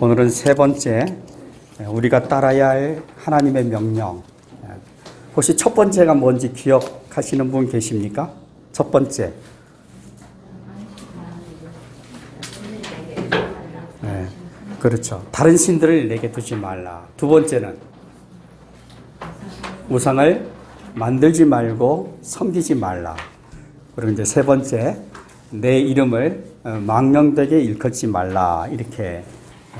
오늘은 세 번째, 우리가 따라야 할 하나님의 명령. 혹시 첫 번째가 뭔지 기억하시는 분 계십니까? 첫 번째. 네, 그렇죠. 다른 신들을 내게 두지 말라. 두 번째는 우상을 만들지 말고 섬기지 말라. 그리고 이제 세 번째, 내 이름을 망령되게 일컫지 말라. 이렇게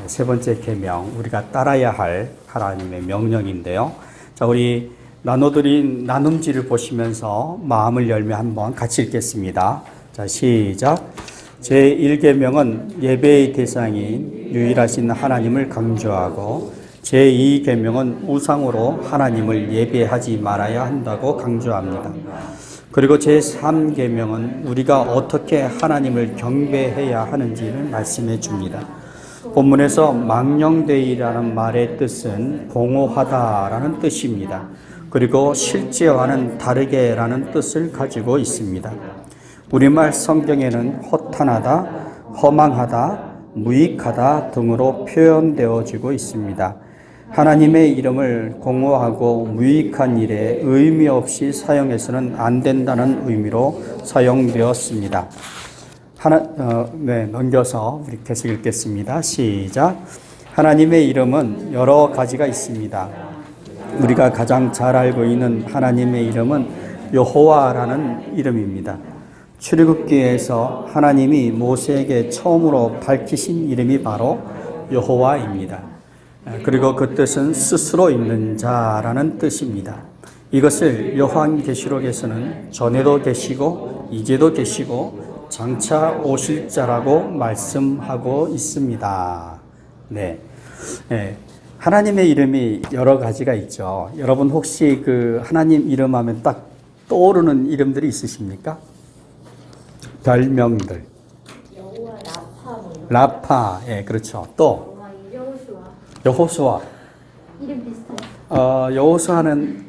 세 번째 계명, 우리가 따라야 할 하나님의 명령인데요. 자, 우리 나눠드린 나눔지를 보시면서 마음을 열며 한번 같이 읽겠습니다. 자, 시작. 제1계명은 예배의 대상인 유일하신 하나님을 강조하고 제2계명은 우상으로 하나님을 예배하지 말아야 한다고 강조합니다. 그리고 제3계명은 우리가 어떻게 하나님을 경배해야 하는지를 말씀해 줍니다. 본문에서 망령되이라는 말의 뜻은 공허하다라는 뜻입니다. 그리고 실제와는 다르게라는 뜻을 가지고 있습니다. 우리말 성경에는 허탄하다, 허망하다, 무익하다 등으로 표현되어지고 있습니다. 하나님의 이름을 공허하고 무익한 일에 의미 없이 사용해서는 안 된다는 의미로 사용되었습니다. 넘겨서 우리 계속 읽겠습니다. 시작. 하나님의 이름은 여러 가지가 있습니다. 우리가 가장 잘 알고 있는 하나님의 이름은 여호와라는 이름입니다. 출애굽기에서 하나님이 모세에게 처음으로 밝히신 이름이 바로 여호와입니다. 그리고 그 뜻은 스스로 있는 자라는 뜻입니다. 이것을 요한계시록에서는 전에도 계시고 이제도 계시고 장차 오실 자라고 말씀하고 있습니다. 네. 하나님의 이름이 여러 가지가 있죠. 여러분 혹시 그 하나님 이름 하면 딱 떠오르는 이름들이 있으십니까? 별명들. 여호와, 라파. 예, 그렇죠. 또 여호수아. 이름 비슷해요. 여호수아는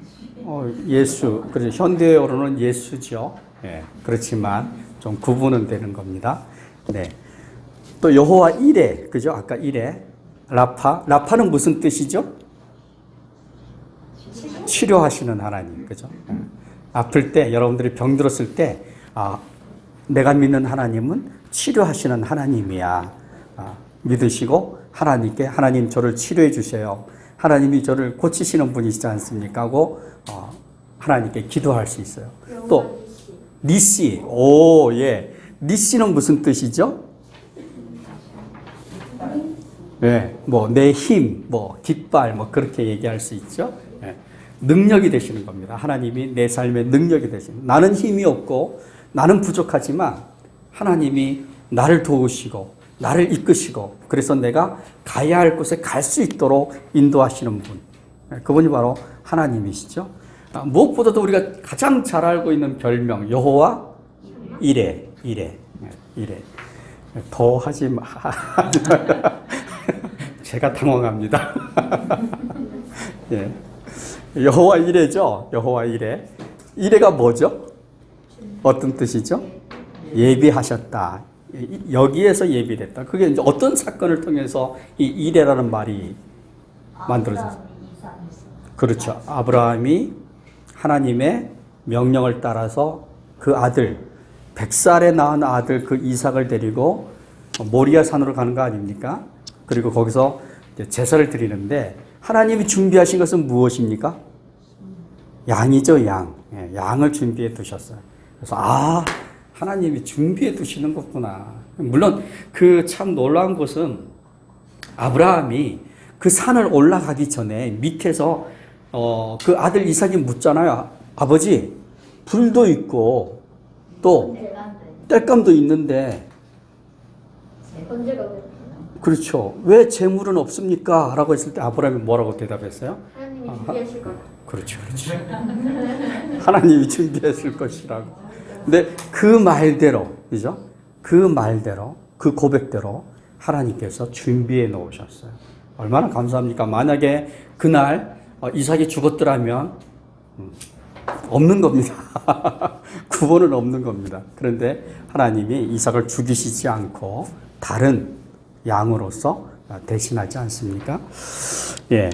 예수. 그래서 현대어로는 예수죠. 예, 그렇지만 좀 구분은 되는 겁니다. 네. 또 여호와 이레, 그죠? 아까 이레, 라파. 라파는 무슨 뜻이죠? 치료하시는 하나님, 그죠? 아플 때, 여러분들이 병들었을 때, 내가 믿는 하나님은 치료하시는 하나님이야. 믿으시고 하나님께 하나님 저를 치료해 주세요. 하나님이 저를 고치시는 분이시지 않습니까? 하고 하나님께 기도할 수 있어요. 또 니시. 오, 예. 니시는 무슨 뜻이죠? 예. 내 힘, 깃발, 그렇게 얘기할 수 있죠. 예. 능력이 되시는 겁니다. 하나님이 내 삶의 능력이 되시는. 나는 힘이 없고, 나는 부족하지만, 하나님이 나를 도우시고, 나를 이끄시고, 그래서 내가 가야 할 곳에 갈 수 있도록 인도하시는 분. 예. 그분이 바로 하나님이시죠. 무엇보다도 우리가 가장 잘 알고 있는 별명 여호와 이레. 더 하지 마. 제가 당황합니다. 예. 여호와 이레죠. 여호와 이레. 이레가 뭐죠? 어떤 뜻이죠? 예비하셨다. 여기에서 예비됐다. 그게 이제 어떤 사건을 통해서 이 이레라는 말이 만들어졌어요? 그렇죠. 아브라함이 하나님의 명령을 따라서 그 아들, 100살에 낳은 아들 그 이삭을 데리고 모리아 산으로 가는 거 아닙니까? 그리고 거기서 제사를 드리는데 하나님이 준비하신 것은 무엇입니까? 양이죠, 양. 양을 준비해 두셨어요. 그래서 하나님이 준비해 두시는 거구나. 물론 그 참 놀라운 것은 아브라함이 그 산을 올라가기 전에 밑에서 그 아들 이삭이 묻잖아요. 아버지, 불도 있고 또 땔감도 있는데 그렇죠. 왜 재물은 없습니까? 라고 했을 때 아브라함이 뭐라고 대답했어요? 하나님이 준비하실 거다. 그렇죠. 하나님이 준비했을 것이라고. 근데 그 말대로, 그죠? 그 말대로, 그 고백대로 하나님께서 준비해 놓으셨어요. 얼마나 감사합니까? 만약에 그날 이삭이 죽었더라면 없는 겁니다. 구원은 없는 겁니다. 그런데 하나님이 이삭을 죽이시지 않고 다른 양으로서 대신하지 않습니까? 예.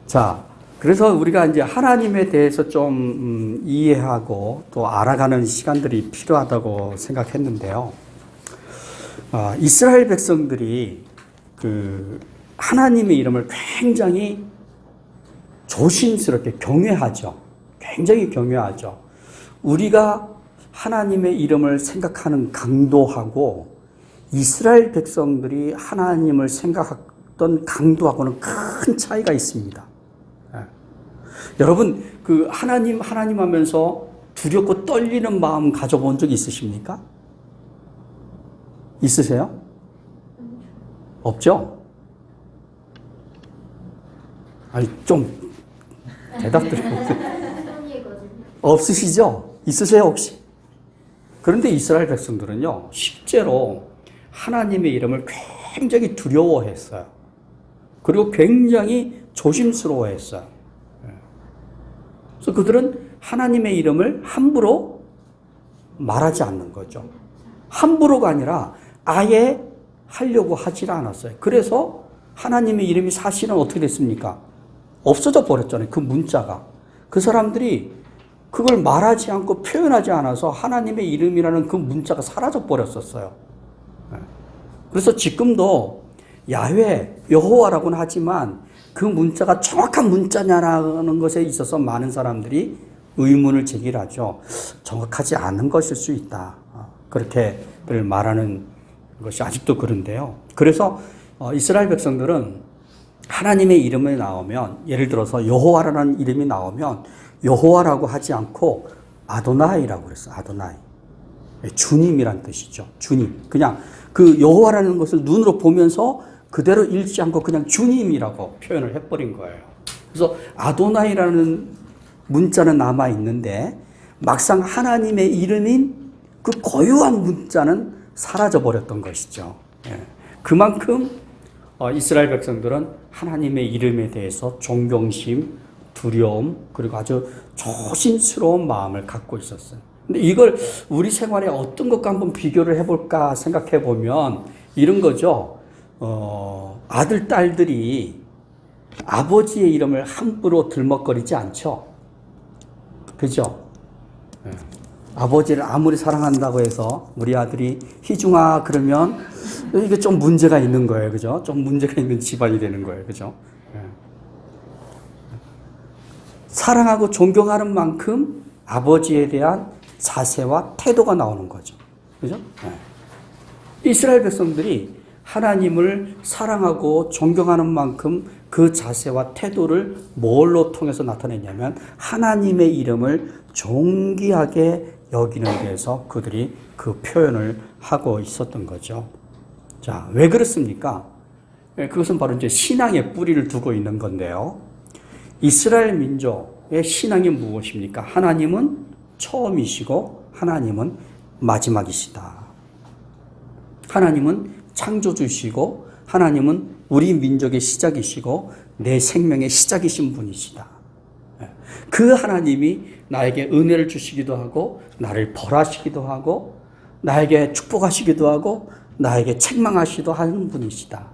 자, 그래서 우리가 이제 하나님에 대해서 좀 이해하고 또 알아가는 시간들이 필요하다고 생각했는데요. 이스라엘 백성들이 그 하나님의 이름을 굉장히 조심스럽게 경외하죠. 굉장히 경외하죠. 우리가 하나님의 이름을 생각하는 강도하고 이스라엘 백성들이 하나님을 생각했던 강도하고는 큰 차이가 있습니다. 예. 여러분, 그 하나님 하면서 두렵고 떨리는 마음 가져본 적 있으십니까? 있으세요? 없죠? 아니, 좀 대답드려요. 없으시죠? 있으세요, 혹시? 그런데 이스라엘 백성들은요, 실제로 하나님의 이름을 굉장히 두려워했어요. 그리고 굉장히 조심스러워했어요. 그래서 그들은 하나님의 이름을 함부로 말하지 않는 거죠. 함부로가 아니라 아예 하려고 하질 않았어요. 그래서 하나님의 이름이 사실은 어떻게 됐습니까? 없어져 버렸잖아요. 그 문자가. 그 사람들이 그걸 말하지 않고 표현하지 않아서 하나님의 이름이라는 그 문자가 사라져 버렸었어요. 그래서 지금도 야훼, 여호와라고는 하지만 그 문자가 정확한 문자냐라는 것에 있어서 많은 사람들이 의문을 제기하죠. 정확하지 않은 것일 수 있다. 그렇게 말하는 것이 아직도 그런데요. 그래서 이스라엘 백성들은 하나님의 이름이 나오면, 예를 들어서 여호와라는 이름이 나오면 여호와라고 하지 않고 아도나이라고 그랬어요. 아도나이. 주님이란 뜻이죠. 주님. 그냥 그 여호와라는 것을 눈으로 보면서 그대로 읽지 않고 그냥 주님이라고 표현을 해버린 거예요. 그래서 아도나이라는 문자는 남아 있는데 막상 하나님의 이름인 그 고유한 문자는 사라져 버렸던 것이죠. 그만큼 이스라엘 백성들은 하나님의 이름에 대해서 존경심, 두려움, 그리고 아주 조심스러운 마음을 갖고 있었어요. 근데 이걸 우리 생활에 어떤 것과 한번 비교를 해볼까 생각해 보면 이런 거죠. 아들, 딸들이 아버지의 이름을 함부로 들먹거리지 않죠. 그죠? 아버지를 아무리 사랑한다고 해서 우리 아들이 희중아 그러면 이게 좀 문제가 있는 거예요. 그죠? 좀 문제가 있는 집안이 되는 거예요. 그죠? 사랑하고 존경하는 만큼 아버지에 대한 자세와 태도가 나오는 거죠. 그죠? 이스라엘 백성들이 하나님을 사랑하고 존경하는 만큼 그 자세와 태도를 뭘로 통해서 나타냈냐면 하나님의 이름을 존귀하게 여기는 데서 그들이 그 표현을 하고 있었던 거죠. 자, 왜 그렇습니까? 그것은 바로 이제 신앙의 뿌리를 두고 있는 건데요. 이스라엘 민족의 신앙이 무엇입니까? 하나님은 처음이시고 하나님은 마지막이시다. 하나님은 창조주시고 하나님은 우리 민족의 시작이시고 내 생명의 시작이신 분이시다. 그 하나님이 나에게 은혜를 주시기도 하고 나를 벌하시기도 하고 나에게 축복하시기도 하고 나에게 책망하시기도 하는 분이시다.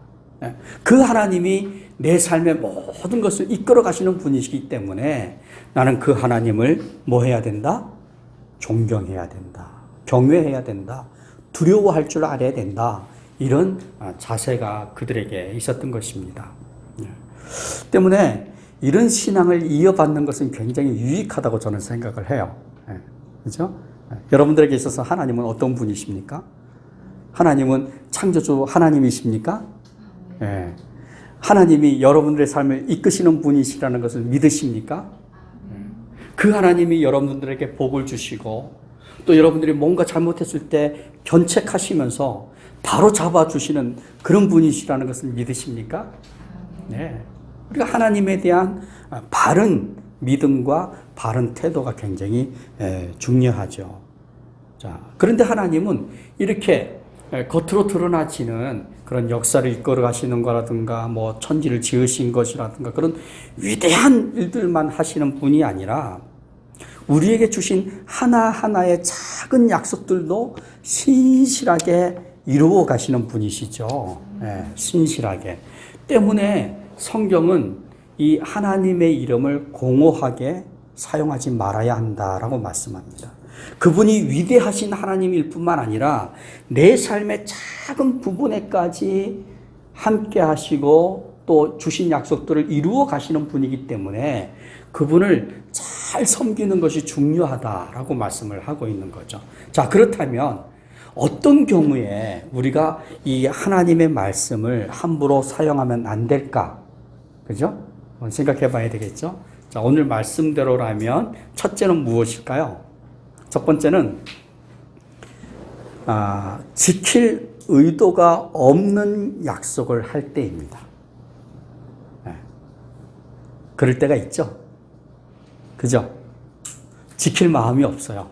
그 하나님이 내 삶의 모든 것을 이끌어 가시는 분이시기 때문에 나는 그 하나님을 뭐 해야 된다? 존경해야 된다. 경외해야 된다. 두려워할 줄 알아야 된다. 이런 자세가 그들에게 있었던 것입니다. 때문에 이런 신앙을 이어받는 것은 굉장히 유익하다고 저는 생각을 해요. 그렇죠? 여러분들에게 있어서 하나님은 어떤 분이십니까? 하나님은 창조주 하나님이십니까? 하나님이 여러분들의 삶을 이끄시는 분이시라는 것을 믿으십니까? 그 하나님이 여러분들에게 복을 주시고 또 여러분들이 뭔가 잘못했을 때 견책하시면서 바로 잡아주시는 그런 분이시라는 것을 믿으십니까? 네. 우리가 하나님에 대한 바른 믿음과 바른 태도가 굉장히 중요하죠. 자, 그런데 하나님은 이렇게 겉으로 드러나지는 그런 역사를 이끌어 가시는 거라든가 뭐 천지를 지으신 것이라든가 그런 위대한 일들만 하시는 분이 아니라 우리에게 주신 하나하나의 작은 약속들도 신실하게 이루어 가시는 분이시죠. 예, 신실하게. 때문에 성경은 이 하나님의 이름을 공허하게 사용하지 말아야 한다라고 말씀합니다. 그분이 위대하신 하나님일 뿐만 아니라 내 삶의 작은 부분에까지 함께 하시고 또 주신 약속들을 이루어 가시는 분이기 때문에 그분을 잘 섬기는 것이 중요하다라고 말씀을 하고 있는 거죠. 자, 그렇다면 어떤 경우에 우리가 이 하나님의 말씀을 함부로 사용하면 안 될까? 그죠? 생각해 봐야 되겠죠? 자, 오늘 말씀대로라면 첫째는 무엇일까요? 첫 번째는 지킬 의도가 없는 약속을 할 때입니다. 네. 그럴 때가 있죠. 그죠? 지킬 마음이 없어요.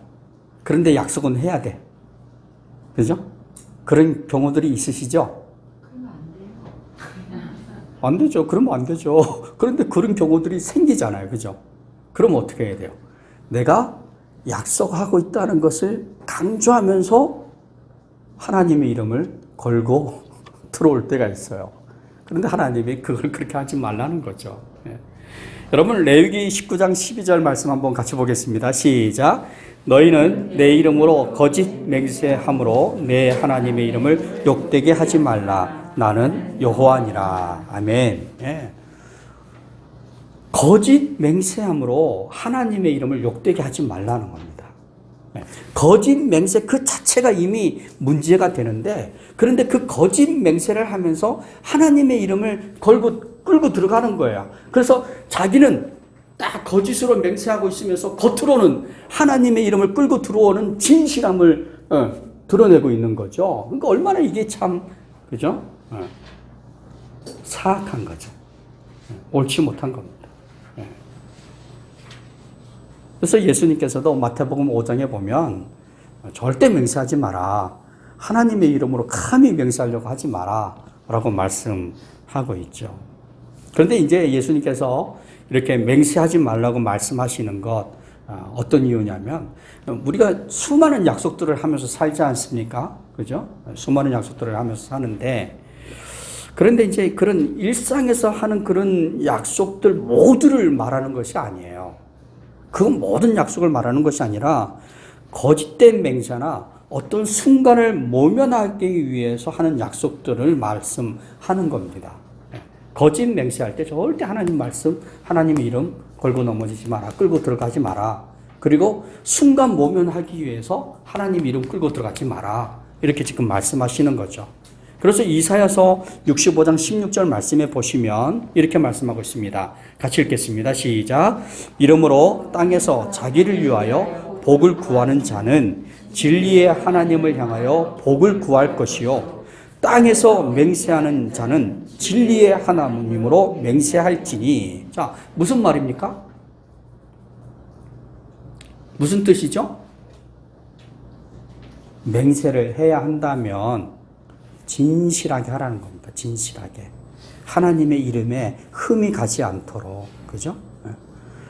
그런데 약속은 해야 돼. 그죠? 그런 경우들이 있으시죠? 그러면 안 돼요. 안 되죠. 그러면 안 되죠. 그런데 그런 경우들이 생기잖아요. 그죠? 그럼 어떻게 해야 돼요? 내가 약속하고 있다는 것을 강조하면서 하나님의 이름을 걸고 들어올 때가 있어요. 그런데 하나님이 그걸 그렇게 하지 말라는 거죠. 예. 여러분, 레위기 19장 12절 말씀 한번 같이 보겠습니다. 시작. 너희는 내 이름으로 거짓 맹세함으로 내 하나님의 이름을 욕되게 하지 말라. 나는 여호와니라. 아멘. 예. 거짓 맹세함으로 하나님의 이름을 욕되게 하지 말라는 겁니다. 예. 거짓 맹세 그 자체가 이미 문제가 되는데, 그런데 그 거짓 맹세를 하면서 하나님의 이름을 끌고 들어가는 거예요. 그래서 자기는 딱 거짓으로 맹세하고 있으면서 겉으로는 하나님의 이름을 끌고 들어오는 진실함을 드러내고 있는 거죠. 그러니까 얼마나 이게 참, 그죠? 사악한 거죠. 옳지 못한 겁니다. 그래서 예수님께서도 마태복음 5장에 보면 절대 맹세하지 마라. 하나님의 이름으로 감히 맹세하려고 하지 마라. 라고 말씀하고 있죠. 그런데 이제 예수님께서 이렇게 맹세하지 말라고 말씀하시는 것, 어떤 이유냐면, 우리가 수많은 약속들을 하면서 살지 않습니까? 그죠? 수많은 약속들을 하면서 사는데, 그런데 이제 그런 일상에서 하는 그런 약속들 모두를 말하는 것이 아니에요. 그 모든 약속을 말하는 것이 아니라, 거짓된 맹세나 어떤 순간을 모면하기 위해서 하는 약속들을 말씀하는 겁니다. 거짓 맹세할 때 절대 하나님 말씀, 하나님의 이름 걸고 넘어지지 마라. 끌고 들어가지 마라. 그리고 순간 모면하기 위해서 하나님 이름 끌고 들어가지 마라. 이렇게 지금 말씀하시는 거죠. 그래서 이사야서 65장 16절 말씀에 보시면 이렇게 말씀하고 있습니다. 같이 읽겠습니다. 시작. 이러므로 땅에서 자기를 위하여 복을 구하는 자는 진리의 하나님을 향하여 복을 구할 것이요. 땅에서 맹세하는 자는 진리의 하나님으로 맹세할지니. 자, 무슨 말입니까? 무슨 뜻이죠? 맹세를 해야 한다면 진실하게 하라는 겁니다. 진실하게. 하나님의 이름에 흠이 가지 않도록. 그죠?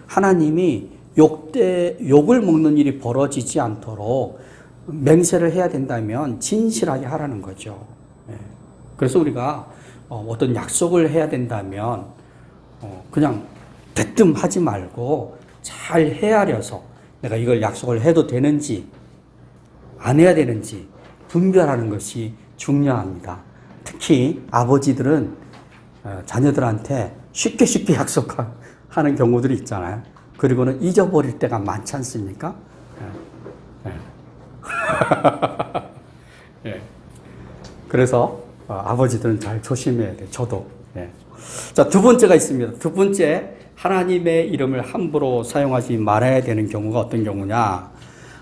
하나님이 욕을 먹는 일이 벌어지지 않도록 맹세를 해야 된다면 진실하게 하라는 거죠. 그래서 우리가 어떤 약속을 해야 된다면 그냥 대뜸 하지 말고 잘 헤아려서 내가 이걸 약속을 해도 되는지 안 해야 되는지 분별하는 것이 중요합니다. 특히 아버지들은 자녀들한테 쉽게 약속하는 경우들이 있잖아요. 그리고는 잊어버릴 때가 많지 않습니까? 예. 그래서 아버지들은 잘 조심해야 돼요. 저도. 예. 자, 두 번째가 있습니다. 두 번째, 하나님의 이름을 함부로 사용하지 말아야 되는 경우가 어떤 경우냐?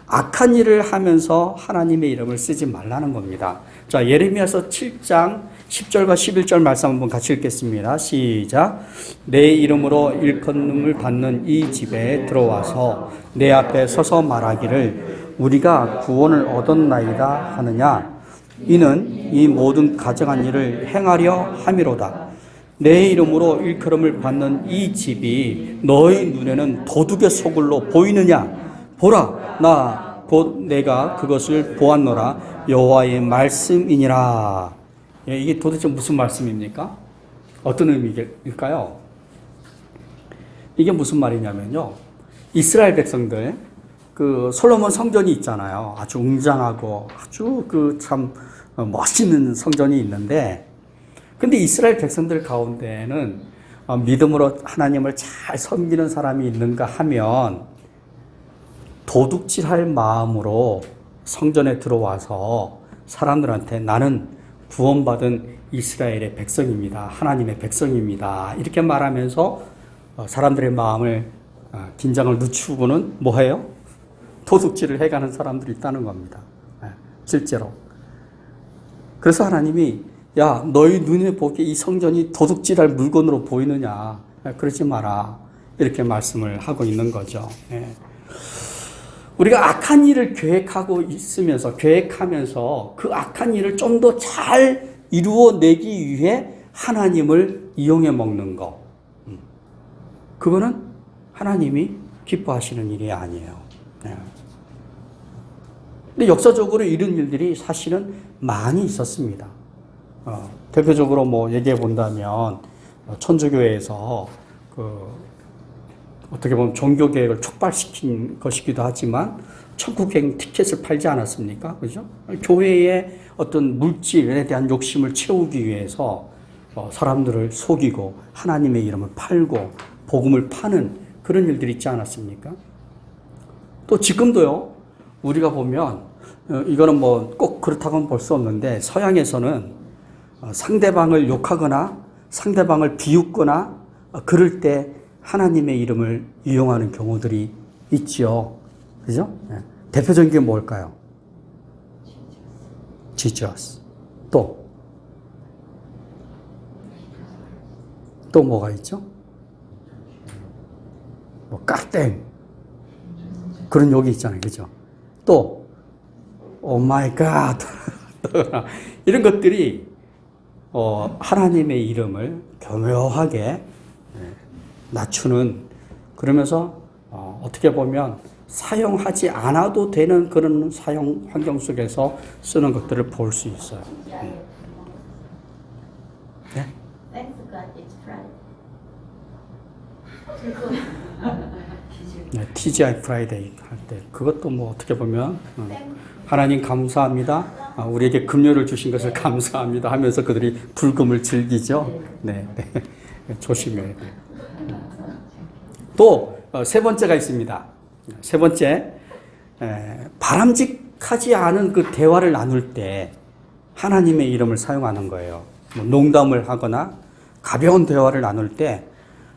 악한 일을 하면서 하나님의 이름을 쓰지 말라는 겁니다. 자, 예레미야서 7장 10절과 11절 말씀 한번 같이 읽겠습니다. 시작. 내 이름으로 일컫음을 받는 이 집에 들어와서 내 앞에 서서 말하기를 우리가 구원을 얻었나이다 하느냐? 이는 이 모든 가증한 일을 행하려 함이로다. 내 이름으로 일컬음을 받는 이 집이 너희 눈에는 도둑의 소굴로 보이느냐? 보라, 나 곧 내가 그것을 보았노라 여호와의 말씀이니라. 예, 이게 도대체 무슨 말씀입니까? 어떤 의미일까요? 이게 무슨 말이냐면요. 이스라엘 백성들, 그 솔로몬 성전이 있잖아요. 아주 웅장하고 아주 그 참 멋있는 성전이 있는데, 근데 이스라엘 백성들 가운데에는 믿음으로 하나님을 잘 섬기는 사람이 있는가 하면 도둑질할 마음으로 성전에 들어와서 사람들한테 나는 구원받은 이스라엘의 백성입니다. 하나님의 백성입니다. 이렇게 말하면서 사람들의 마음을 긴장을 늦추고는 뭐해요? 도둑질을 해가는 사람들이 있다는 겁니다. 실제로. 그래서 하나님이 야, 너희 눈에 보기에 이 성전이 도둑질할 물건으로 보이느냐? 그러지 마라. 이렇게 말씀을 하고 있는 거죠. 우리가 악한 일을 계획하면서 그 악한 일을 좀 더 잘 이루어내기 위해 하나님을 이용해 먹는 거. 그거는 하나님이 기뻐하시는 일이 아니에요. 근데 역사적으로 이런 일들이 사실은 많이 있었습니다. 대표적으로 뭐 얘기해 본다면 천주교회에서 어떻게 보면 종교 계획을 촉발시킨 것이기도 하지만 천국행 티켓을 팔지 않았습니까? 그죠? 교회의 어떤 물질에 대한 욕심을 채우기 위해서 사람들을 속이고 하나님의 이름을 팔고 복음을 파는 그런 일들이 있지 않았습니까? 또 지금도요. 우리가 보면 이거는 뭐 꼭 그렇다고는 볼 수 없는데 서양에서는 상대방을 욕하거나 상대방을 비웃거나 그럴 때 하나님의 이름을 이용하는 경우들이 있죠. 그죠? 대표적인 게 뭘까요? Jesus. 또 뭐가 있죠? 뭐 깍땡. 그런 욕이 있잖아요. 그죠? 또 오 마이 갓. 이런 것들이 하나님의 이름을 교묘하게 낮추는, 그러면서 어떻게 보면 사용하지 않아도 되는 그런 사용 환경 속에서 쓰는 것들을 볼 수 있어요. 네? Thanks God it's Friday. 네, TGI 프라이데이 할 때 그것도 뭐 어떻게 보면 하나님 감사합니다. 우리에게 금요를 주신 것을 감사합니다 하면서 그들이 불금을 즐기죠. 네, 네. 조심해야 돼요. 또 세 번째가 있습니다. 세 번째, 바람직하지 않은 그 대화를 나눌 때 하나님의 이름을 사용하는 거예요. 뭐 농담을 하거나 가벼운 대화를 나눌 때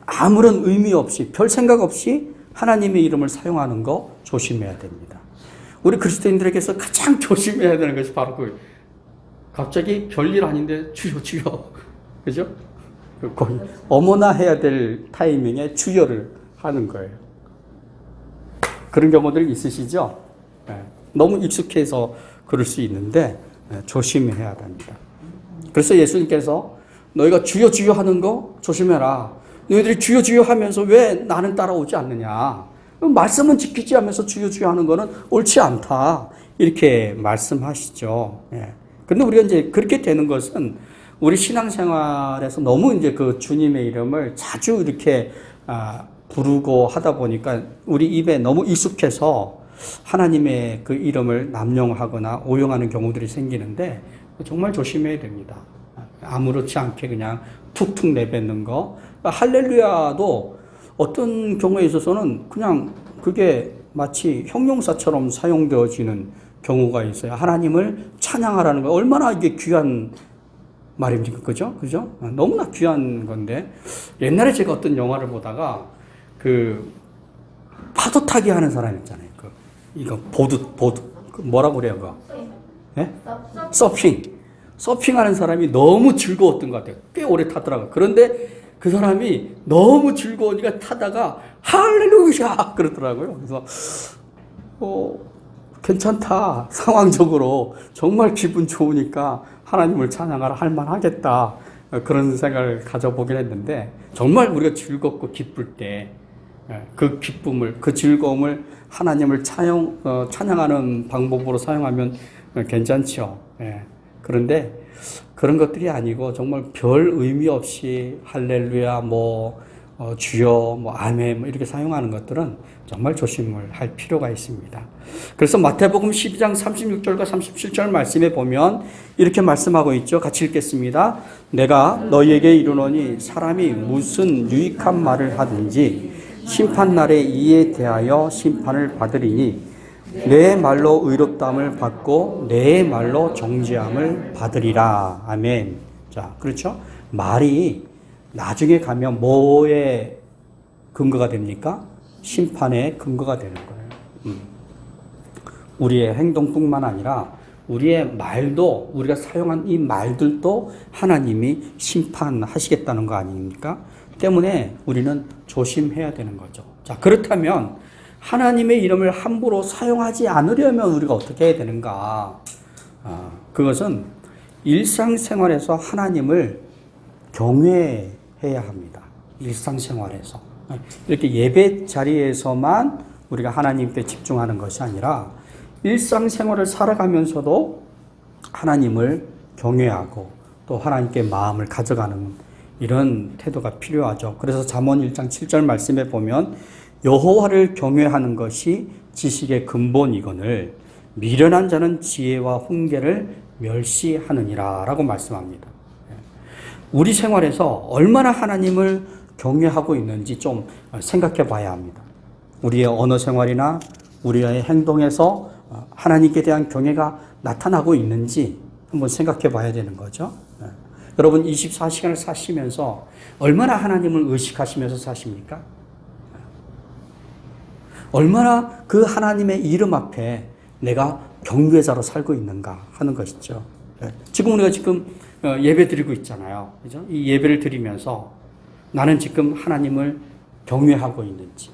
아무런 의미 없이 별 생각 없이 하나님의 이름을 사용하는 거 조심해야 됩니다. 우리 그리스도인들에게서 가장 조심해야 되는 것이 바로 갑자기 별일 아닌데 주여 주여, 그죠? 거의 어머나 해야 될 타이밍에 주여를 하는 거예요. 그런 경우들 있으시죠? 너무 익숙해서 그럴 수 있는데 조심해야 됩니다. 그래서 예수님께서 너희가 주여 주여 하는 거 조심해라. 너희들이 주여 주여 하면서 왜 나는 따라오지 않느냐. 말씀은 지키지 않으면서 주여 주여 하는 거는 옳지 않다. 이렇게 말씀하시죠. 근데 우리가 이제 그렇게 되는 것은 우리 신앙생활에서 너무 이제 그 주님의 이름을 자주 이렇게 부르고 하다 보니까 우리 입에 너무 익숙해서 하나님의 그 이름을 남용하거나 오용하는 경우들이 생기는데 정말 조심해야 됩니다. 아무렇지 않게 그냥 툭툭 내뱉는 거. 할렐루야도 어떤 경우에 있어서는 그냥 그게 마치 형용사처럼 사용되어지는 경우가 있어요. 하나님을 찬양하라는 거 얼마나 이게 귀한 말입니까? 그죠? 그죠? 너무나 귀한 건데 옛날에 제가 어떤 영화를 보다가 그 파도 타기 하는 사람 있잖아요. 이거 보드 뭐라고 그래요? 그거? 예? 서핑하는 사람이 너무 즐거웠던 것 같아요. 꽤 오래 타더라고요. 그런데 그 사람이 너무 즐거우니까 타다가 할렐루야 그러더라고요. 그래서 괜찮다. 상황적으로 정말 기분 좋으니까 하나님을 찬양하라 할 만하겠다. 그런 생각을 가져보긴 했는데 정말 우리가 즐겁고 기쁠 때 그 기쁨을, 그 즐거움을 하나님을 찬양하는 방법으로 사용하면 괜찮죠. 예. 그런데 그런 것들이 아니고 정말 별 의미 없이 할렐루야, 주여, 아멘, 이렇게 사용하는 것들은 정말 조심을 할 필요가 있습니다. 그래서 마태복음 12장 36절과 37절 말씀에 보면 이렇게 말씀하고 있죠. 같이 읽겠습니다. 내가 너희에게 이르노니 사람이 무슨 유익한 말을 하든지 심판날에 이에 대하여 심판을 받으리니 내 말로 의롭다함을 받고 내 말로 정죄함을 받으리라. 아멘. 자, 그렇죠? 말이 나중에 가면 뭐의 근거가 됩니까? 심판의 근거가 되는 거예요. 우리의 행동뿐만 아니라 우리의 말도, 우리가 사용한 이 말들도 하나님이 심판하시겠다는 거 아닙니까? 때문에 우리는 조심해야 되는 거죠. 자, 그렇다면 하나님의 이름을 함부로 사용하지 않으려면 우리가 어떻게 해야 되는가? 그것은 일상생활에서 하나님을 경외해야 합니다. 일상생활에서. 이렇게 예배 자리에서만 우리가 하나님께 집중하는 것이 아니라 일상생활을 살아가면서도 하나님을 경외하고 또 하나님께 마음을 가져가는 이런 태도가 필요하죠. 그래서 잠언 1장 7절 말씀에 보면 여호와를 경외하는 것이 지식의 근본이거늘 미련한 자는 지혜와 훈계를 멸시하느니라 라고 말씀합니다. 우리 생활에서 얼마나 하나님을 경외하고 있는지 좀 생각해 봐야 합니다. 우리의 언어 생활이나 우리의 행동에서 하나님께 대한 경외가 나타나고 있는지 한번 생각해 봐야 되는 거죠. 여러분 24시간을 사시면서 얼마나 하나님을 의식하시면서 사십니까? 얼마나 그 하나님의 이름 앞에 내가 경배자로 살고 있는가 하는 것이죠. 지금 우리가 예배 드리고 있잖아요. 그죠? 이 예배를 드리면서 나는 지금 하나님을 경외하고 있는지,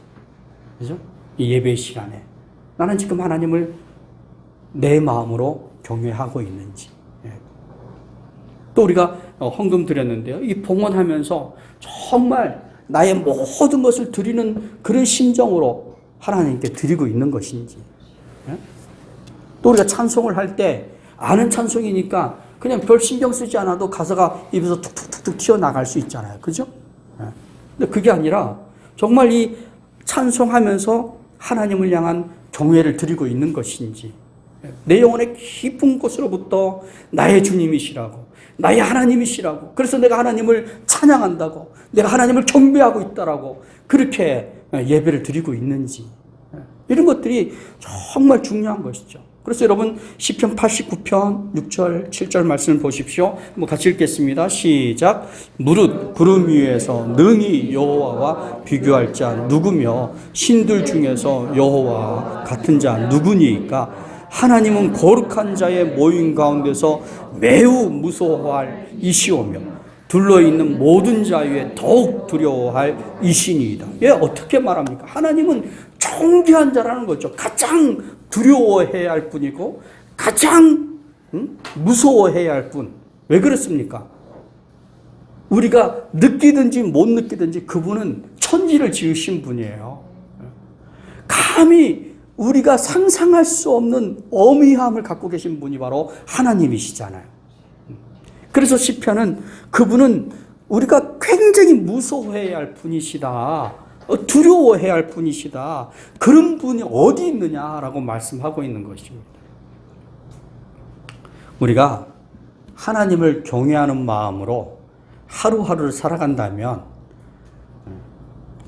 그죠? 이 예배 시간에 나는 지금 하나님을 내 마음으로 경외하고 있는지. 또 우리가 헌금 드렸는데요. 이 봉헌하면서 정말 나의 모든 것을 드리는 그런 심정으로 하나님께 드리고 있는 것인지. 또 우리가 찬송을 할 때 아는 찬송이니까 그냥 별 신경 쓰지 않아도 가사가 입에서 툭툭툭툭 튀어나갈 수 있잖아요. 그죠? 근데 그게 아니라 정말 이 찬송하면서 하나님을 향한 경외를 드리고 있는 것인지, 내 영혼의 깊은 곳으로부터 나의 주님이시라고, 나의 하나님이시라고, 그래서 내가 하나님을 찬양한다고, 내가 하나님을 경배하고 있다라고 그렇게 예배를 드리고 있는지, 이런 것들이 정말 중요한 것이죠. 그래서 여러분 시편 89편 6절 7절 말씀을 보십시오. 한번 같이 읽겠습니다. 시작. 무릇 구름 위에서 능히 여호와와 비교할 자 누구며 신들 중에서 여호와와 같은 자 누구니까? 하나님은 거룩한 자의 모임 가운데서 매우 무서워할 이시오며 둘러있는 모든 자 위에 더욱 두려워할 이신이이다. 예, 어떻게 말합니까? 하나님은 존귀한 자라는 거죠. 가장 두려워해야 할 분이고 가장 무서워해야 할 분. 왜 그렇습니까? 우리가 느끼든지 못 느끼든지 그분은 천지를 지으신 분이에요. 감히 우리가 상상할 수 없는 어미함을 갖고 계신 분이 바로 하나님이시잖아요. 그래서 시편은 그분은 우리가 굉장히 무서워해야 할 분이시다, 두려워해야 할 분이시다, 그런 분이 어디 있느냐라고 말씀하고 있는 것입니다. 우리가 하나님을 경외하는 마음으로 하루하루를 살아간다면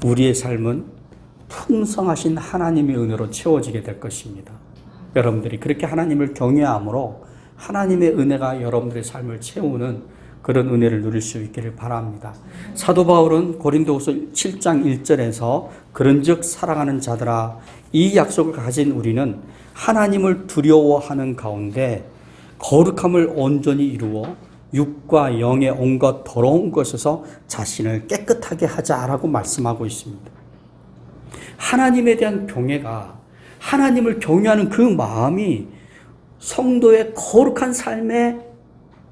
우리의 삶은 풍성하신 하나님의 은혜로 채워지게 될 것입니다. 여러분들이 그렇게 하나님을 경외함으로 하나님의 은혜가 여러분들의 삶을 채우는 그런 은혜를 누릴 수 있기를 바랍니다. 사도 바울은 고린도후서 7장 1절에서 그런즉 사랑하는 자들아 이 약속을 가진 우리는 하나님을 두려워하는 가운데 거룩함을 온전히 이루어 육과 영의 온갖 더러운 것에서 자신을 깨끗하게 하자라고 말씀하고 있습니다. 하나님에 대한 경외가, 하나님을 경외하는 그 마음이 성도의 거룩한 삶의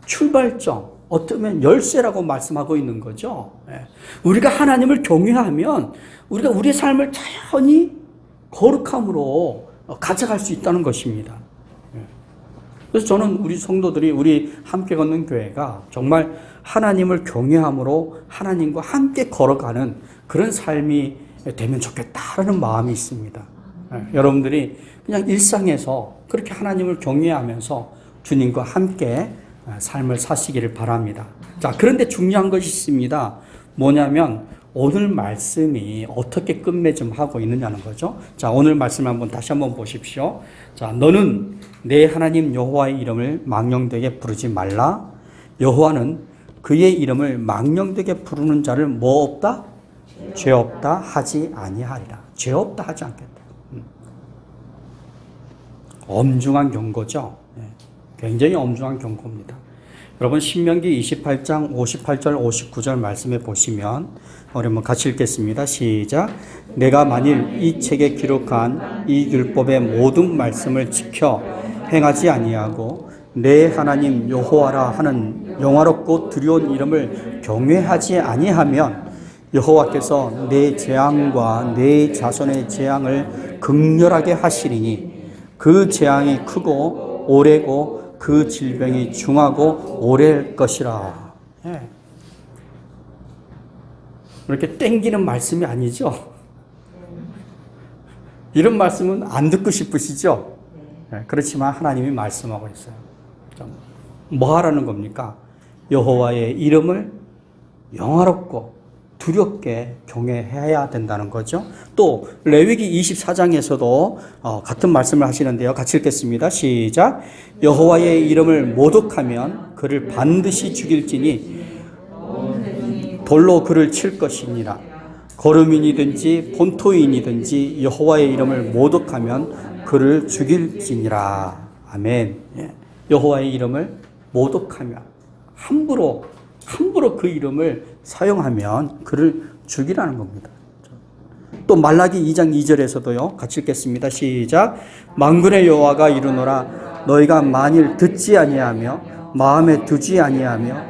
출발점, 어쩌면 열쇠라고 말씀하고 있는 거죠. 우리가 하나님을 경외하면 우리가 우리의 삶을 자연히 거룩함으로 가져갈 수 있다는 것입니다. 그래서 저는 우리 성도들이 우리 함께 걷는 교회가 정말 하나님을 경외함으로 하나님과 함께 걸어가는 그런 삶이 되면 좋겠다라는 마음이 있습니다. 여러분들이 그냥 일상에서 그렇게 하나님을 경외하면서 주님과 함께 삶을 사시기를 바랍니다. 자, 그런데 중요한 것이 있습니다. 뭐냐면 오늘 말씀이 어떻게 끝맺음하고 있느냐는 거죠. 자, 오늘 말씀 다시 한번 보십시오. 자, 너는 내 하나님 여호와의 이름을 망령되게 부르지 말라. 여호와는 그의 이름을 망령되게 부르는 자를 뭐 없다? 죄 없다 하지 아니하리라. 죄 없다 하지 않겠다. 엄중한 경고죠. 굉장히 엄중한 경고입니다. 여러분 신명기 28장 58절 59절 말씀에 보시면 우리 한번 같이 읽겠습니다. 시작. 내가 만일 이 책에 기록한 이 율법의 모든 말씀을 지켜 행하지 아니하고 내 하나님 여호와라 하는 영화롭고 두려운 이름을 경외하지 아니하면 여호와께서 내 재앙과 내 자손의 재앙을 극렬하게 하시리니 그 재앙이 크고 오래고 그 질병이 중하고 오래일 것이라. 예. 이렇게 땡기는 말씀이 아니죠. 이런 말씀은 안 듣고 싶으시죠. 예. 그렇지만 하나님이 말씀하고 있어요. 뭐 하라는 겁니까? 여호와의 이름을 영화롭고 두렵게 경외해야 된다는 거죠. 또 레위기 24장에서도 같은 말씀을 하시는데요. 같이 읽겠습니다. 시작. 여호와의 이름을 모독하면 그를 반드시 죽일지니 돌로 그를 칠 것이니라. 거름인이든지 본토인이든지 여호와의 이름을 모독하면 그를 죽일지니라. 아멘. 예. 여호와의 이름을 모독하면 함부로 그 이름을 사용하면 그를 죽이라는 겁니다. 또 말라기 2장 2절에서도요. 같이 읽겠습니다. 시작. 만군의 여호와가 이르노라. 너희가 만일 듣지 아니하며 마음에 두지 아니하며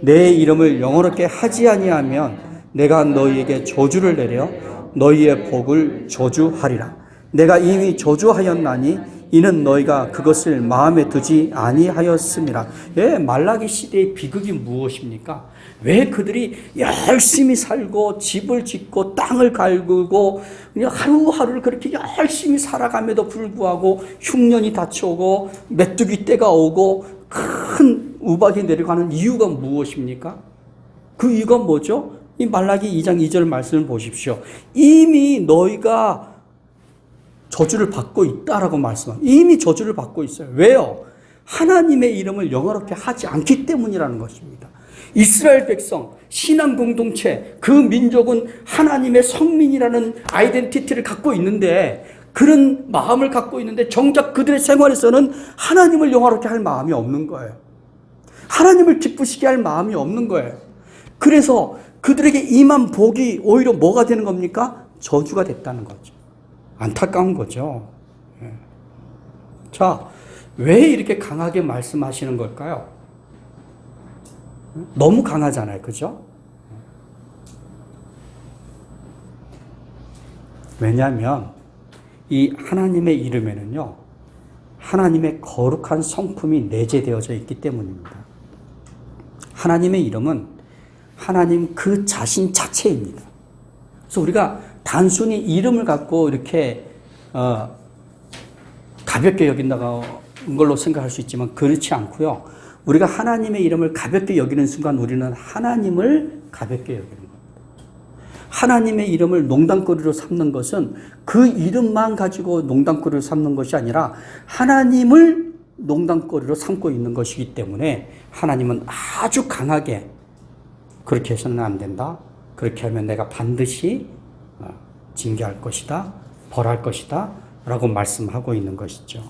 내 이름을 영어롭게 하지 아니하면 내가 너희에게 저주를 내려 너희의 복을 저주하리라. 내가 이미 저주하였나니 이는 너희가 그것을 마음에 두지 아니하였음이라. 예, 말라기 시대의 비극이 무엇입니까? 왜 그들이 열심히 살고 집을 짓고 땅을 갈구고 그냥 하루하루를 그렇게 열심히 살아감에도 불구하고 흉년이 닥쳐오고 메뚜기 때가 오고 큰 우박이 내려가는 이유가 무엇입니까? 그 이유가 뭐죠? 이 말라기 2장 2절 말씀을 보십시오. 이미 너희가 저주를 받고 있다라고 말씀합니다. 이미 저주를 받고 있어요. 왜요? 하나님의 이름을 영화롭게 하지 않기 때문이라는 것입니다. 이스라엘 백성, 신앙 공동체, 그 민족은 하나님의 성민이라는 아이덴티티를 갖고 있는데 그런 마음을 갖고 있는데 정작 그들의 생활에서는 하나님을 영화롭게 할 마음이 없는 거예요. 하나님을 기쁘시게 할 마음이 없는 거예요. 그래서 그들에게 임한 복이 오히려 뭐가 되는 겁니까? 저주가 됐다는 거죠. 안타까운 거죠. 자, 왜 이렇게 강하게 말씀하시는 걸까요? 너무 강하잖아요. 그죠? 왜냐하면 이 하나님의 이름에는요, 하나님의 거룩한 성품이 내재되어져 있기 때문입니다. 하나님의 이름은 하나님 그 자신 자체입니다. 그래서 우리가 단순히 이름을 갖고 이렇게 가볍게 여긴다는 걸로 생각할 수 있지만 그렇지 않고요. 우리가 하나님의 이름을 가볍게 여기는 순간 우리는 하나님을 가볍게 여기는 겁니다. 하나님의 이름을 농담거리로 삼는 것은 그 이름만 가지고 농담거리로 삼는 것이 아니라 하나님을 농담거리로 삼고 있는 것이기 때문에 하나님은 아주 강하게 그렇게 해서는 안 된다. 그렇게 하면 내가 반드시 징계할 것이다. 벌할 것이다. 라고 말씀하고 있는 것이죠.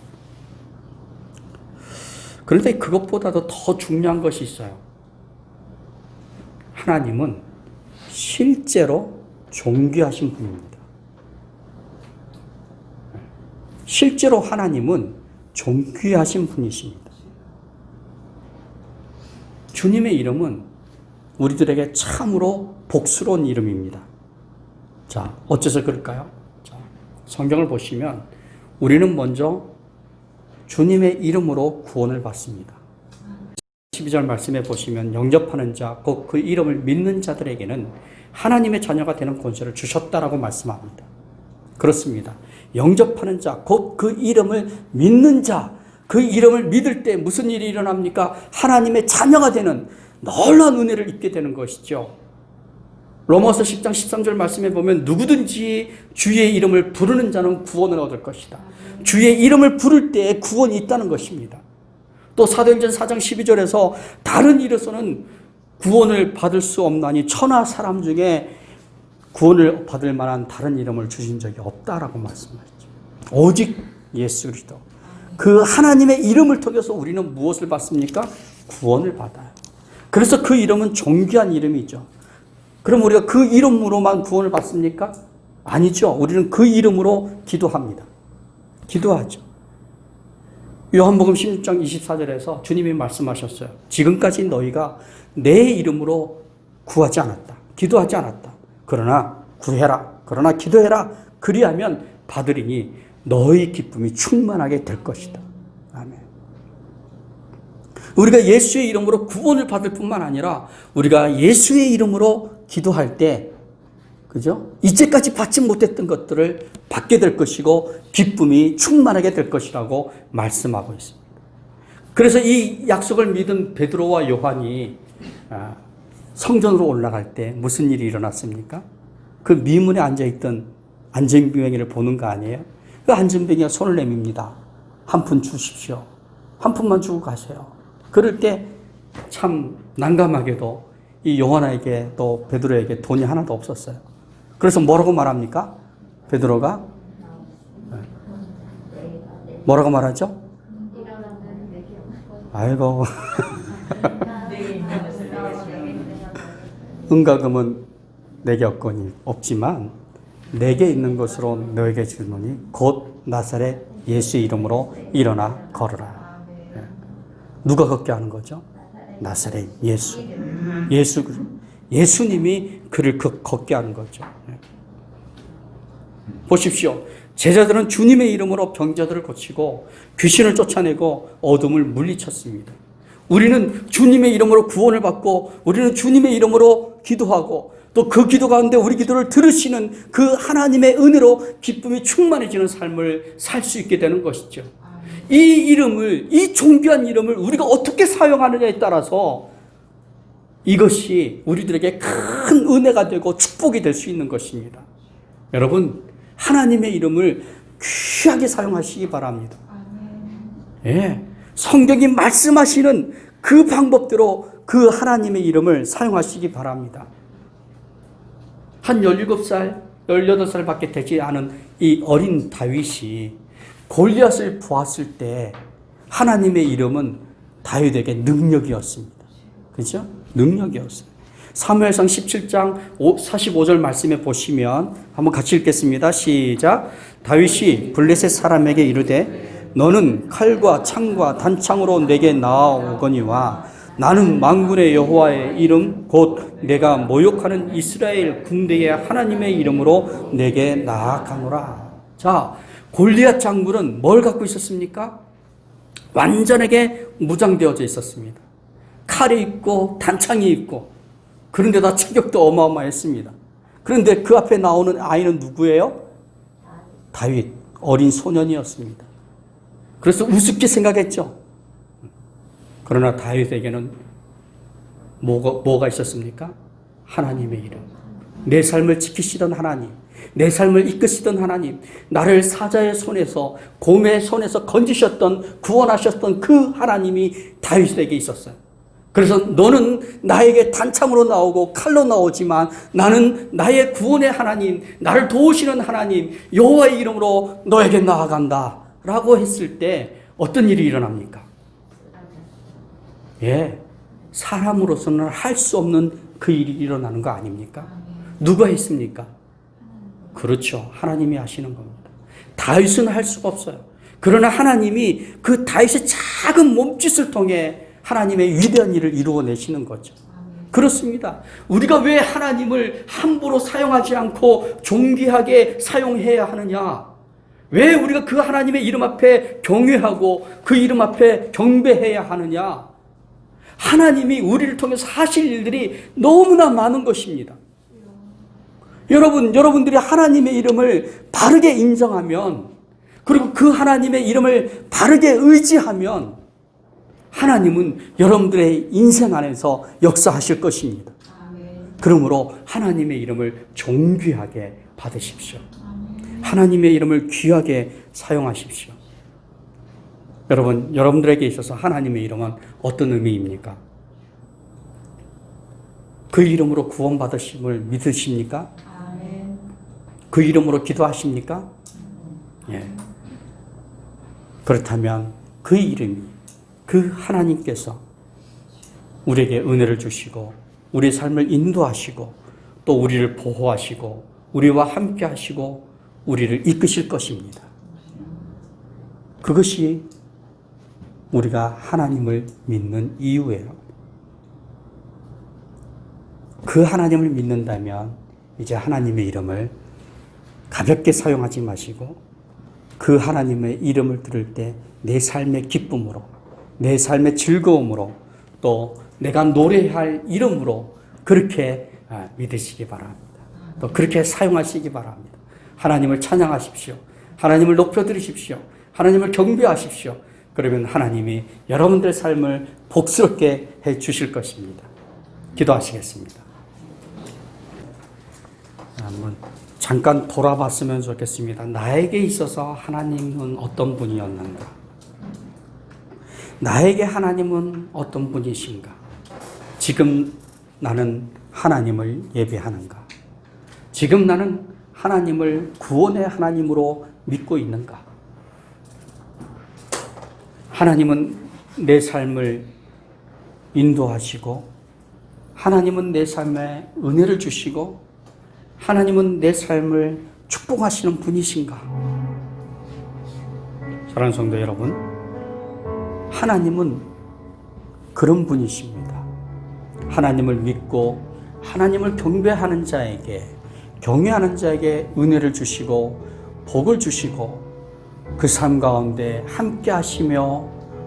그런데 그것보다도 더 중요한 것이 있어요. 하나님은 실제로 존귀하신 분입니다. 실제로 하나님은 존귀하신 분이십니다. 주님의 이름은 우리들에게 참으로 복스러운 이름입니다. 자, 어째서 그럴까요? 자, 성경을 보시면 우리는 먼저 주님의 이름으로 구원을 받습니다. 12절 말씀에 보시면 영접하는 자, 곧 그 이름을 믿는 자들에게는 하나님의 자녀가 되는 권세를 주셨다라고 말씀합니다. 그렇습니다. 영접하는 자, 곧 그 이름을 믿는 자, 그 이름을 믿을 때 무슨 일이 일어납니까? 하나님의 자녀가 되는 놀라운 은혜를 입게 되는 것이죠. 로마서 10장 13절 말씀에 보면 누구든지 주의 이름을 부르는 자는 구원을 얻을 것이다. 주의 이름을 부를 때에 구원이 있다는 것입니다. 또 사도행전 4장 12절에서 다른 이로서는 구원을 받을 수 없나니 천하 사람 중에 구원을 받을 만한 다른 이름을 주신 적이 없다라고 말씀하셨죠. 오직 예수 그리스도. 그 하나님의 이름을 통해서 우리는 무엇을 받습니까? 구원을 받아요. 그래서 그 이름은 존귀한 이름이죠. 그럼 우리가 그 이름으로만 구원을 받습니까? 아니죠. 우리는 그 이름으로 기도합니다. 기도하죠. 요한복음 16장 24절에서 주님이 말씀하셨어요. 지금까지 너희가 내 이름으로 구하지 않았다. 기도하지 않았다. 그러나 구해라. 그러나 기도해라. 그리하면 받으리니 너희 기쁨이 충만하게 될 것이다. 아멘. 우리가 예수의 이름으로 구원을 받을 뿐만 아니라 우리가 예수의 이름으로 기도할 때, 그죠? 이제까지 받지 못했던 것들을 받게 될 것이고 기쁨이 충만하게 될 것이라고 말씀하고 있습니다. 그래서 이 약속을 믿은 베드로와 요한이 성전으로 올라갈 때 무슨 일이 일어났습니까? 그 미문에 앉아있던 안전병이를 보는 거 아니에요? 그 안전병이가 손을 내밉니다. 한 푼 주십시오. 한 푼만 주고 가세요. 그럴 때 참 난감하게도 이 요한에게 또 베드로에게 돈이 하나도 없었어요. 그래서 뭐라고 말합니까? 베드로가 뭐라고 말하죠? 아이고 은가금은 내게 없지만 내게 있는 것으로 너에게 주노니 곧 나사렛 예수의 이름으로 일어나 걸어라. 누가 걷게 하는 거죠? 나사렛 예수. 예수님이 그를 걷게 하는 거죠. 보십시오. 제자들은 주님의 이름으로 병자들을 고치고 귀신을 쫓아내고 어둠을 물리쳤습니다. 우리는 주님의 이름으로 구원을 받고 우리는 주님의 이름으로 기도하고 또 그 기도 가운데 우리 기도를 들으시는 그 하나님의 은혜로 기쁨이 충만해지는 삶을 살 수 있게 되는 것이죠. 이 이름을, 이 존귀한 이름을 우리가 어떻게 사용하느냐에 따라서 이것이 우리들에게 큰 은혜가 되고 축복이 될 수 있는 것입니다. 여러분, 하나님의 이름을 귀하게 사용하시기 바랍니다. 예, 성경이 말씀하시는 그 방법대로 그 하나님의 이름을 사용하시기 바랍니다. 한 17살, 18살 밖에 되지 않은 이 어린 다윗이 골리앗을 보았을 때 하나님의 이름은 다윗에게 능력이었습니다. 그렇죠? 능력이었어요. 사무엘상 17장 45절 말씀에 보시면 한번 같이 읽겠습니다. 시작. 다윗이 블레셋 사람에게 이르되 너는 칼과 창과 단창으로 내게 나아오거니와 나는 만군의 여호와의 이름 곧 내가 모욕하는 이스라엘 군대의 하나님의 이름으로 내게 나아가노라. 자, 골리앗 장군은 뭘 갖고 있었습니까? 완전하게 무장되어져 있었습니다. 칼이 있고 단창이 있고 그런데다 체격도 어마어마했습니다. 그런데 그 앞에 나오는 아이는 누구예요? 다윗, 어린 소년이었습니다. 그래서 우습게 생각했죠. 그러나 다윗에게는 뭐가 있었습니까? 하나님의 이름. 내 삶을 지키시던 하나님, 내 삶을 이끄시던 하나님, 나를 사자의 손에서, 곰의 손에서 건지셨던, 구원하셨던 그 하나님이 다윗에게 있었어요. 그래서 너는 나에게 단창으로 나오고 칼로 나오지만 나는 나의 구원의 하나님, 나를 도우시는 하나님, 여호와의 이름으로 너에게 나아간다 라고 했을 때 어떤 일이 일어납니까? 예, 사람으로서는 할 수 없는 그 일이 일어나는 거 아닙니까? 누가 했습니까? 그렇죠. 하나님이 하시는 겁니다. 다윗은 할 수가 없어요. 그러나 하나님이 그 다윗의 작은 몸짓을 통해 하나님의 위대한 일을 이루어내시는 거죠. 그렇습니다. 우리가 왜 하나님을 함부로 사용하지 않고 존귀하게 사용해야 하느냐? 왜 우리가 그 하나님의 이름 앞에 경외하고 그 이름 앞에 경배해야 하느냐? 하나님이 우리를 통해서 하실 일들이 너무나 많은 것입니다. 여러분들이 하나님의 이름을 바르게 인정하면, 그리고 그 하나님의 이름을 바르게 의지하면 하나님은 여러분들의 인생 안에서 역사하실 것입니다. 그러므로 하나님의 이름을 존귀하게 받으십시오. 하나님의 이름을 귀하게 사용하십시오. 여러분들에게 있어서 하나님의 이름은 어떤 의미입니까? 그 이름으로 구원받으심을 믿으십니까? 그 이름으로 기도하십니까? 예. 그렇다면 그 이름이, 그 하나님께서 우리에게 은혜를 주시고 우리의 삶을 인도하시고 또 우리를 보호하시고 우리와 함께 하시고 우리를 이끄실 것입니다. 그것이 우리가 하나님을 믿는 이유예요. 그 하나님을 믿는다면 이제 하나님의 이름을 가볍게 사용하지 마시고 그 하나님의 이름을 들을 때 내 삶의 기쁨으로, 내 삶의 즐거움으로, 또 내가 노래할 이름으로 그렇게 믿으시기 바랍니다. 또 그렇게 사용하시기 바랍니다. 하나님을 찬양하십시오. 하나님을 높여드리십시오. 하나님을 경배하십시오. 그러면 하나님이 여러분들의 삶을 복스럽게 해 주실 것입니다. 기도하시겠습니다. 한번 잠깐 돌아봤으면 좋겠습니다. 나에게 있어서 하나님은 어떤 분이었는가? 나에게 하나님은 어떤 분이신가? 지금 나는 하나님을 예배하는가? 지금 나는 하나님을 구원의 하나님으로 믿고 있는가? 하나님은 내 삶을 인도하시고, 하나님은 내 삶에 은혜를 주시고, 하나님은 내 삶을 축복하시는 분이신가? 사랑하는 성도 여러분, 하나님은 그런 분이십니다. 하나님을 믿고 하나님을 경배하는 자에게, 경외하는 자에게 은혜를 주시고 복을 주시고 그 삶 가운데 함께 하시며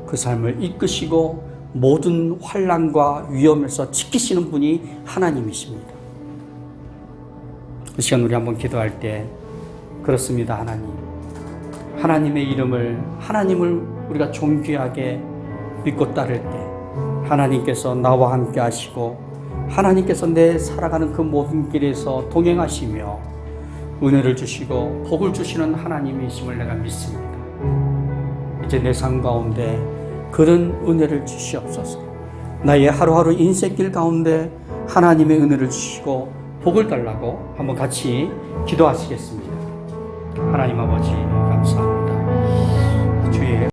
그 삶을 이끄시고 모든 환난과 위험에서 지키시는 분이 하나님이십니다. 이 시간 우리 한번 기도할 때 그렇습니다. 하나님의 이름을, 하나님을 우리가 존귀하게 믿고 따를 때 하나님께서 나와 함께 하시고 하나님께서 내 살아가는 그 모든 길에서 동행하시며 은혜를 주시고 복을 주시는 하나님이심을 내가 믿습니다. 이제 내 삶 가운데 그런 은혜를 주시옵소서. 나의 하루하루 인생길 가운데 하나님의 은혜를 주시고 복을 달라고 한번 같이 기도하시겠습니다. 하나님 아버지 감사합니다. 주의